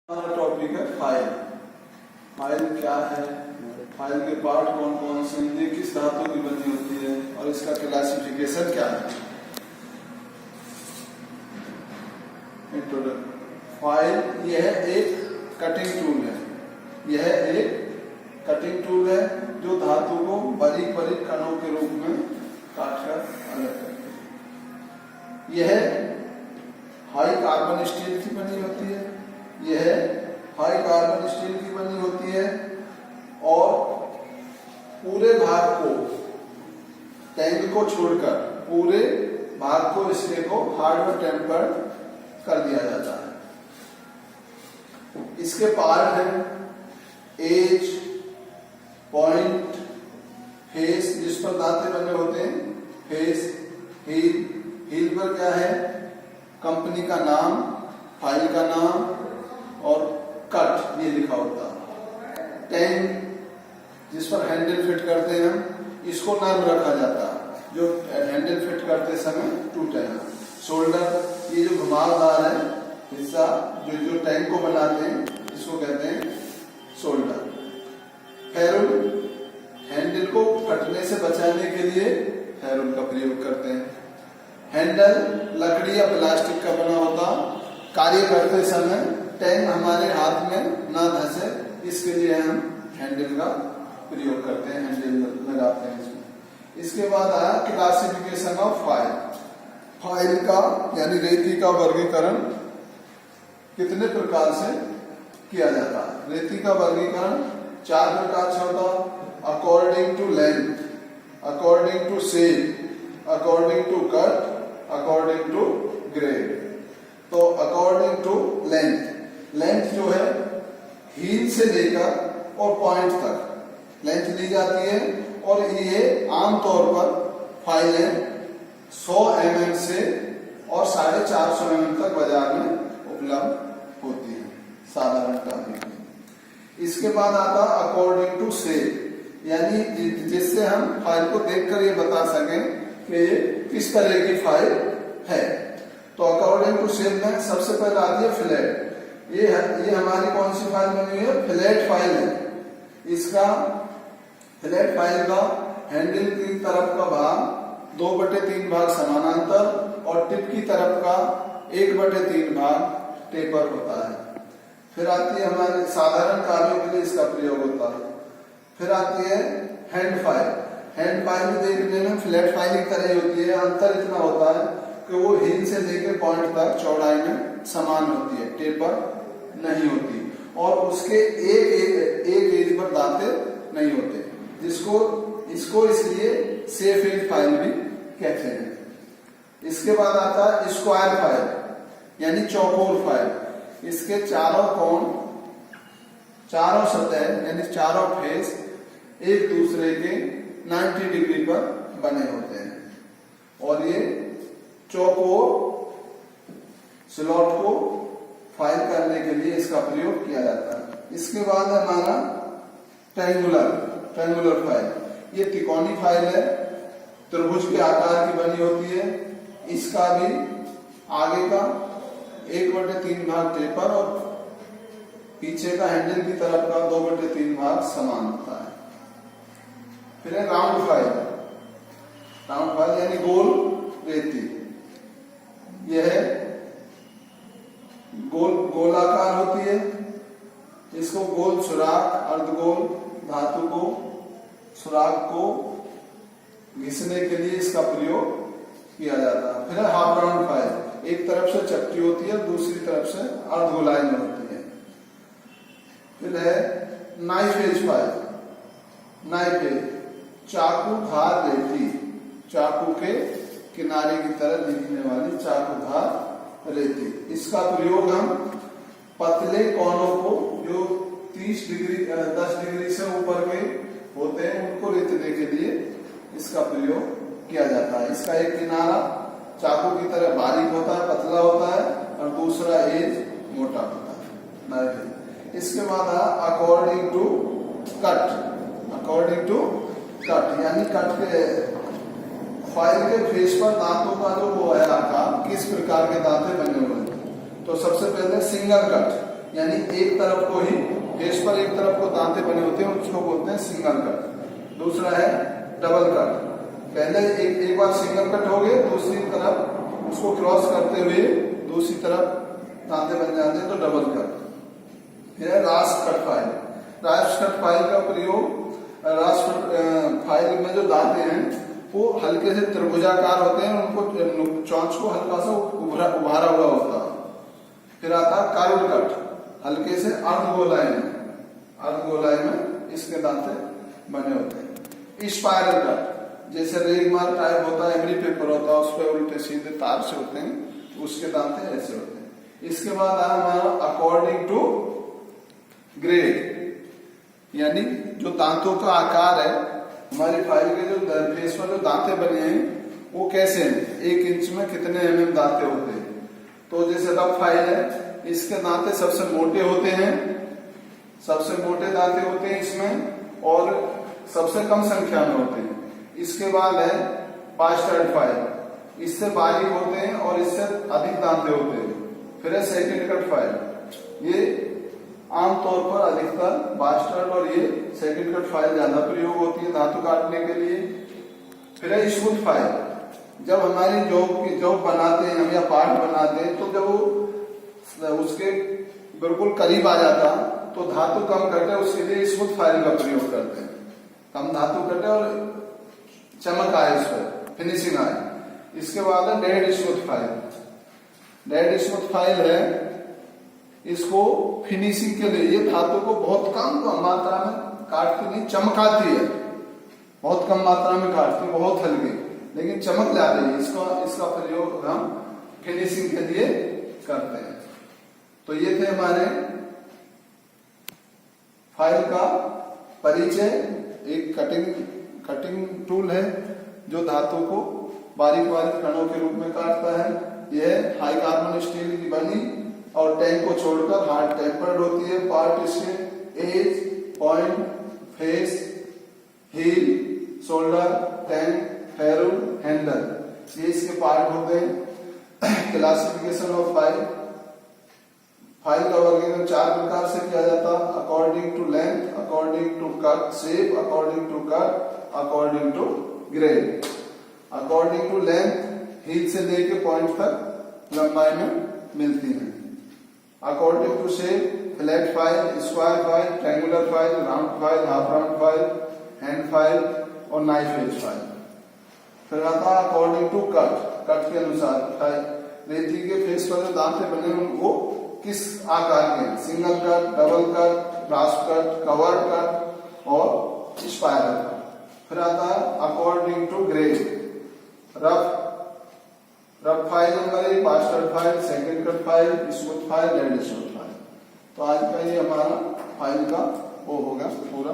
हमारा टॉपिक है file. File क्या है, फाइल के पार्ट कौन कौन से हैं, ये किस धातु की बनी होती है और इसका क्लासिफिकेशन क्या है। इंट्रोडक्शन। फाइल यह एक कटिंग टूल है, यह एक कटिंग टूल है जो धातु को बारीक बारीक कणों के रूप में काटकर अलग करती है। यह हाई कार्बन स्टील की बनी होती है, यह हाई कार्बन स्टील की बनी होती है और पूरे भाग को, टैंक को छोड़कर पूरे भाग को इसके को हार्डवेयर टेम्पर्ड कर दिया जाता है। इसके पार्ट हैं एज, पॉइंट, फेस जिस पर दांते बने होते हैं, फेस, हील, हील पर क्या है, कंपनी का नाम, फाइल का नाम और कट ये लिखा होता है। टैंक जिस पर हैंडल फिट करते हैं हम, इसको नर्म रखा जाता है जो हैंडल फिट करते समय टूटे ना। शोल्डर ये जो घुमावदार है हिस्सा जो टैंक को बनाते हैं इसको कहते हैं शोल्डर। फेरुल हैंडल को फटने से बचाने के लिए फेरुल का प्रयोग करते हैं। हैंडल लकड़ी या प्लास्टिक का बना होता, कार्य करते समय टैंक हमारे हाथ में ना धंसे इसके लिए हम हैंडल का प्रयोग करते हैं, हैंडल लगाते हैं इसमें। इसके बाद आया क्लासिफिकेशन ऑफ फाइल। फाइल का यानी रेती का वर्गीकरण कितने प्रकार से किया जाता है। रेती का वर्गीकरण 4 प्रकार से होता, according to length, according to shape, according to cut, according to grade. तो अकॉर्डिंग टू लेंथ, लेंथ जो है हील से लेकर और पॉइंट तक लेंथ ली जाती है और ये आमतौर पर फाइलें 100 mm से और 450 mm तक बाजार में उपलब्ध होती है साधारणतः। इसके बाद आता अकॉर्डिंग टू शेप, यानी जिससे हम फाइल को देखकर ये बता सकें कि ये किस तरह की फाइल है। तो अकॉर्डिंग टू शेप में सबसे पहले आती है फ्लैट। ये हमारी कौन सी फाइल बनी हुई है, फ्लैट फाइल है। इसका फ्लैट फाइल का हैंडल की तरफ का भाग 2/3 भाग समानांतर और टिप की तरफ का 1/3 भाग टेपर होता है। फिर आती है हमारे साधारण कार्यों के लिए इसका प्रयोग होता है। फिर आती है हैंड फाइल। हैंड फाइल भी देखने में फ्लैट फाइल की तरह होती है, अंतर इतना होता है कि वो हील से लेकर पॉइंट तक चौड़ाई में समान होती है, टेपर नहीं होती और उसके एक एज पर दांते नहीं होते, इसको इसलिए सेफ एज फाइल भी कहते हैं। इसके बाद आता है स्क्वायर फाइल यानी चौकोर फाइल। इसके चारों कोण, चारों सतह यानी चारों फेस एक दूसरे के 90 डिग्री पर बने होते हैं और ये चौकोर स्लॉट को फाइल करने के लिए इसका प्रयोग किया जाता है। इसके बाद हमारा ट्रायंगुलर फाइल। ये त्रिकोणीय फाइल है, त्रिभुज के आकार की बनी होती है। इसका भी आगे का 1/3 भाग टेपर और पीछे का हैंडल की तरफ का 2/3 भाग समान होता है। फिर है राउंड फाइल। राउंड फाइल यानी गोल रेती। यह गोलाकार होती है। इसको गोल सुराख, अर्धगोल धातु को सुराख को घिसने के लिए इसका प्रयोग किया जाता है। फिर हाफ राउंड फाइल, एक तरफ से चपटी होती है, दूसरी तरफ से अर्धगोलाई में होती है। फिर है knife edge file. Knife edge चाकू धार रेती, चाकू के किनारे की तरह दिखने वाली चाकू धार रेती। इसका प्रयोग हम पतले कोनों को जो 10 डिग्री से ऊपर के होते हैं उनको रेतने के लिए इसका प्रयोग किया जाता है। इसका एक किनारा चाकू की तरह बारीक होता है, पतला होता है और दूसरा एज मोटा होता है। इसके बाद according to cut. According to cut यानी कट के फाइल के फेस पर दांतों का जो वो है आकार, किस प्रकार के दांते बने हुए हैं। तो सबसे पहले सिंगल कट यानी एक तरफ को ही फेस पर एक तरफ को दांते बने होते हैं, उसको बोलते हैं सिंगल कट। दूसरा है डबल कट। पहले एक बार सिंगल कट हो गए, दूसरी तरफ उसको क्रॉस करते हुए दूसरी तरफ दांते बन जाते हैं तो डबल कट। फिर है रास्प कट फाइल। रास्प कट फाइल का प्रयोग, रास्प फाइल में जो दांते हैं वो हल्के से त्रिभुजाकार होते हैं, उनको चौंच को हल्का सा उभारा हुआ होता है। फिर आता है कर्व कट, हल्के से अर्धगोलाई में इसके दांते बने होते हैं। स्पाइरल कट, जैसे रेगमार टाइप होता है, एमरी पेपर होता है, उस पर उल्टे सीधे तार से होते हैं, उसके दांते ऐसे होते हैं। इसके बाद आया हमारा अकॉर्डिंग टू ग्रेड, यानी जो दांतों का आकार है, हमारी फाइल के जो फेस पर जो दांते बने हैं वो कैसे हैं, 1 इंच में कितने mm दांते होते हैं। तो जैसे रफ फाइल है, इसके दांते सबसे मोटे होते हैं, सबसे मोटे दांते होते हैं इसमें, और सबसे कम संख्या में होते हैं। इसके बाद है बास्टर्ड फाइल, इससे बारीक होते हैं और इससे अधिक दांते होते हैं। फिर है सेकंड कट फाइल, ये आमतौर पर अधिकतर बास्टर्ड और ये सेकंड कट फाइल ज्यादा प्रयोग होती है धातु काटने के लिए। फिर है स्मूथ फाइल, जब हमारी जॉब बनाते हैं हम या पार्ट बनाते हैं, तो जब वो उसके बिल्कुल करीब आ जाता तो धातु कम कटे, उसके लिए स्मूथ फाइल का प्रयोग करते हैं। कम धातु कटे और चमक आए, इस पर फिनिशिंग आए। इसके बाद है dead smooth file. Dead smooth file है, इसको फिनिशिंग के लिए, ये धातु को बहुत कम मात्रा में काटती नहीं, चमकाती है, बहुत कम मात्रा में काटती है, बहुत हल्की, लेकिन चमक जाती है। इसका प्रयोग हम फिनिशिंग के लिए करते हैं। तो ये थे हमारे फाइल का परिचय। एक कटिंग टूल है जो धातु को बारीक बारीक कणों के रूप में काटता है। यह हाई कार्बन स्टील की बनी और टैंक को छोड़कर हार्ड टेम्पर्ड होती है। पार्ट इसके edge, point, face, heel, shoulder, tang, ferrule, handle, ये इसके पार्ट होते हैं। क्लासिफिकेशन ऑफ फाइल, फाइल का वर्गीकरण 4 प्रकार से किया जाता है, according to length, according to cut shape, according to cut, according to grade. According to length heel से लेके पॉइंट तक लंबाई में मिलती है। According to shape flat file, square file, triangular file, round file, half round file, hand file और knife edge file. फिर आता है अकॉर्डिंग टू कट, कट के अनुसार रेती के फेस पर जो दांते बने वो किस आकार के, single cut, double cut, rasp cut, curved cut और स्पाइरल कट। फिर आता है according to grade, rough file number 1, bastard file, second cut file, smooth file, dead smooth file. तो आज का ये हमारा फाइल का वो होगा पूरा